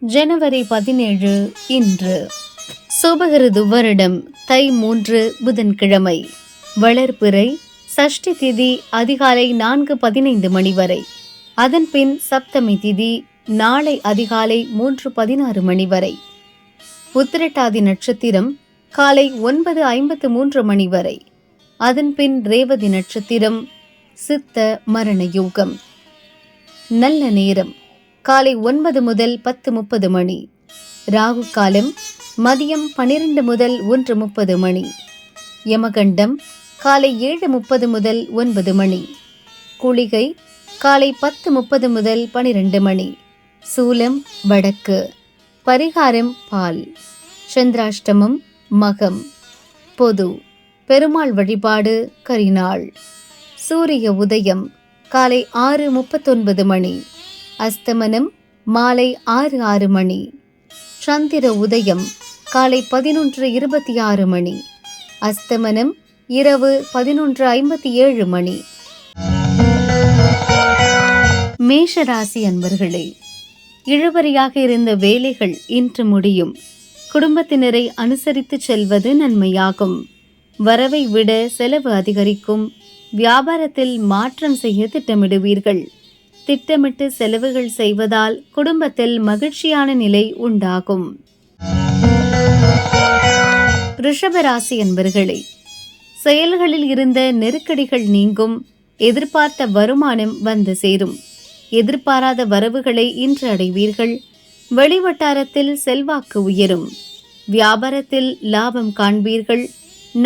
ஜனவரி 17 இன்று சுபகிருது வருடம் தை 3 புதன்கிழமை. வளர்பிறை சஷ்டி திதி அதிகாலை 4:15 மணி வரை. அதன்பின் சப்தமி திதி நாளை அதிகாலை 3:16 மணி வரை. உத்திரட்டாதி நட்சத்திரம் காலை 9:53 மணி வரை. அதன்பின் ரேவதி நட்சத்திரம் சித்த மரண யோகம். நல்ல நேரம் காலை 9 முதல் 10:30 மணி. ராகு காலம் மதியம் 12 முதல் 1:30 மணி. யமகண்டம் காலை 7:30 முதல் 9 மணி. குளிகை காலை 10:30 முதல் 12 மணி. சூலம் வடக்கு. பரிகாரம் பால். சந்திராஷ்டமம் மகம். பொது பெருமாள் வழிபாடு கரிநாள். சூரிய உதயம் காலை 6:39 மணி. அஸ்தமனம் மாலை 6:06 மணி. சந்திர உதயம் காலை 11:26 மணி. அஸ்தமனம் இரவு 11:57 மணி. மேஷராசி அன்பர்களே, இழுபறியாக இருந்த வேலைகள் இன்று முடியும். குடும்பத்தினரை அனுசரித்து செல்வது நன்மையாகும். வரவை விட செலவு அதிகரிக்கும். வியாபாரத்தில் மாற்றம் செய்ய திட்டமிடுவீர்கள். திட்டமிட்டு செலவுகள் செய்வதால் குடும்பத்தில் மகிழ்ச்சியான நிலை உண்டாகும். ரிஷபராசி அன்பர்களே, செயல்களில் இருந்த நெருக்கடிகள் நீங்கும். எதிர்பார்த்த வருமானம் வந்து சேரும். எதிர்பாராத வரவுகளை இன்று அடைவீர்கள். வெளிவட்டாரத்தில் செல்வாக்கு உயரும். வியாபாரத்தில் லாபம் காண்பீர்கள்.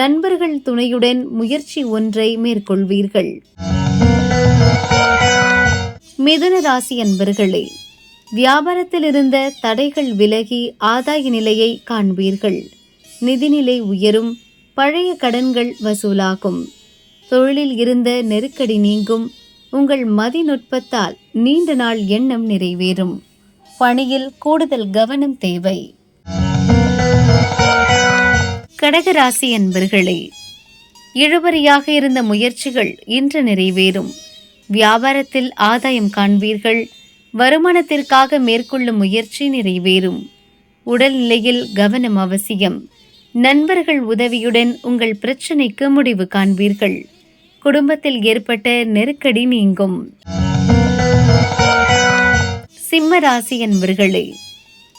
நண்பர்கள் துணையுடன் முயற்சி ஒன்றை மேற்கொள்வீர்கள். மிதுன ராசி அன்பர்களே, வியாபாரத்தில் இருந்த தடைகள் விலகி ஆதாய நிலையை காண்பீர்கள். நிதிநிலை உயரும். பழைய கடன்கள் வசூலாகும். தொழிலில் இருந்த நெருக்கடி நீங்கும். உங்கள் மதிநுட்பத்தால் நீண்ட நாள் எண்ணம் நிறைவேறும். பணியில் கூடுதல் கவனம் தேவை. கடகராசி அன்பர்களே, இழுபறியாக இருந்த முயற்சிகள் இன்று நிறைவேறும். வியாபாரத்தில் ஆதாயம் காண்பீர்கள். வருமானத்திற்காக மேற்கொள்ளும் முயற்சி நிறைவேறும். உடல்நிலையில் கவனம் அவசியம். நண்பர்கள் உதவியுடன் உங்கள் பிரச்சனைக்கு முடிவு காண்பீர்கள். குடும்பத்தில் ஏற்பட்ட நெருக்கடி நீங்கும். சிம்ம ராசி அன்பர்களே,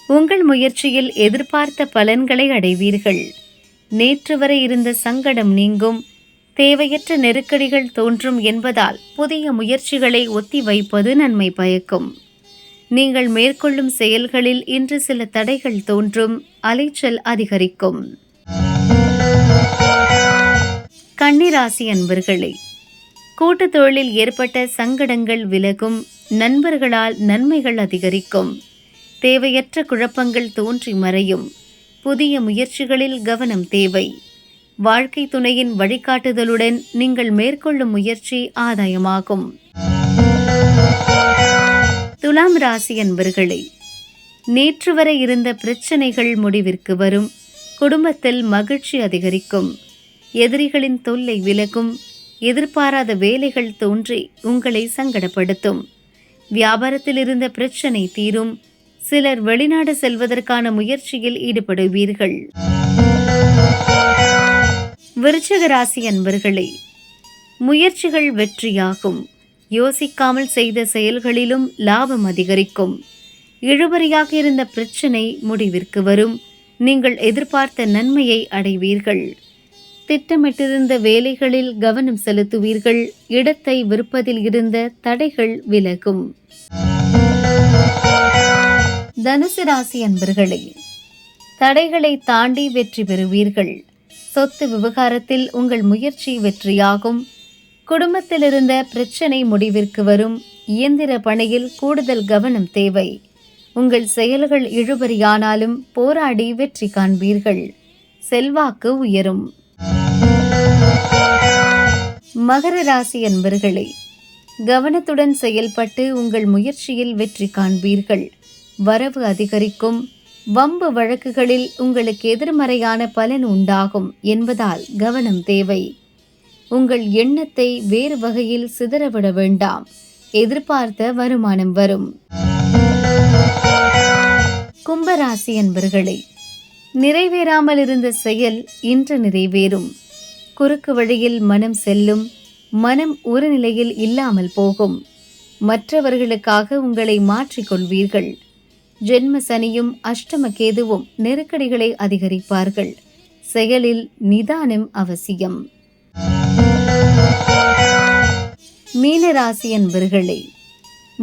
உங்கள் முயற்சியில் எதிர்பார்த்த பலன்களை அடைவீர்கள். நேற்று வரை இருந்த சங்கடம் நீங்கும். தேவையற்ற நெருக்கடிகள் தோன்றும் என்பதால் புதிய முயற்சிகளை ஒத்தி வைப்பது நன்மை பயக்கும். நீங்கள் மேற்கொள்ளும் செயல்களில் இன்று சில தடைகள் தோன்றும். அலைச்சல் அதிகரிக்கும். கன்னிராசி அன்பர்களே, கூட்டுத் தொழிலில் ஏற்பட்ட சங்கடங்கள் விலகும். நண்பர்களால் நன்மைகள் அதிகரிக்கும். தேவையற்ற குழப்பங்கள் தோன்றி மறையும். புதிய முயற்சிகளில் கவனம் தேவை. வாழ்க்கை துணையின் வழிகாட்டுதலுடன் நீங்கள் மேற்கொள்ளும் முயற்சி ஆதாயமாகும். துலாம் ராசி அன்பர்களே, நேற்று வரை இருந்த பிரச்சனைகள் முடிவிற்கு வரும். குடும்பத்தில் மகிழ்ச்சி அதிகரிக்கும். எதிரிகளின் தொல்லை விலகும். எதிர்பாராத வேலைகள் தோன்றி உங்களை சங்கடப்படுத்தும். வியாபாரத்தில் இருந்த பிரச்சனை தீரும். சிலர் வெளிநாடு செல்வதற்கான முயற்சியில் ஈடுபடுவீர்கள். விருச்சிக ராசி அன்பர்களே, முயற்சிகள் வெற்றியாகும். யோசிக்காமல் செய்த செயல்களிலும் லாபம் அதிகரிக்கும். இழுபறியாக இருந்த பிரச்சனை முடிவிற்கு வரும். நீங்கள் எதிர்பார்த்த நன்மையை அடைவீர்கள். திட்டமிட்டிருந்த வேலைகளில் கவனம் செலுத்துவீர்கள். இடத்தை விற்பதில் இருந்த தடைகள் விலகும். தனுசு ராசி அன்பர்களே, தடைகளை தாண்டி வெற்றி பெறுவீர்கள். சொத்து விவகாரத்தில் உங்கள் முயற்சி வெற்றியாகும். குடும்பத்தில் இருந்த பிரச்சனை முடிவிற்கு வரும். இயந்திர பணியில் கூடுதல் கவனம் தேவை. உங்கள் செயல்கள் இழுபறியானாலும் போராடி வெற்றி காண்பீர்கள். செல்வாக்கு உயரும். மகர ராசி அன்பர்களே, கவனத்துடன் செயல்பட்டு உங்கள் முயற்சியில் வெற்றி காண்பீர்கள். வரவு அதிகரிக்கும். வம்பு வழக்குகளில் உங்களுக்கு எதிர்மறையான பலன் உண்டாகும் என்பதால் கவனம் தேவை. உங்கள் எண்ணத்தை வேறு வகையில் சிதறவிட வேண்டாம். எதிர்பார்த்த வருமானம் வரும். கும்பராசி அன்பர்களே, நிறைவேறாமல் இருந்த செயல் இன்று நிறைவேறும். குறுக்கு வழியில் மனம் செல்லும். மனம் ஒரு நிலையில் இல்லாமல் போகும். மற்றவர்களுக்காக உங்களை மாற்றிக்கொள்வீர்கள். ஜென்ம சனியும் அஷ்டம கேதுவும் நெருக்கடிகளை அதிகரிப்பார்கள். செயலில் நிதானம் அவசியம். மீனராசி அன்பர்களே,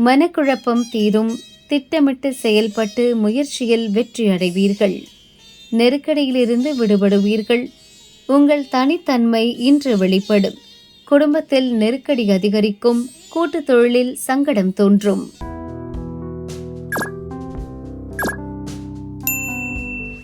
மனக்குழப்பம் தீரும். திட்டமிட்டு செயல்பட்டு முயற்சியில் வெற்றி அடைவீர்கள். நெருக்கடியிலிருந்து விடுபடுவீர்கள். உங்கள் தனித்தன்மை இன்று வெளிப்படும். குடும்பத்தில் நெருக்கடி அதிகரிக்கும். கூட்டுத் தொழிலில் சங்கடம் தோன்றும்.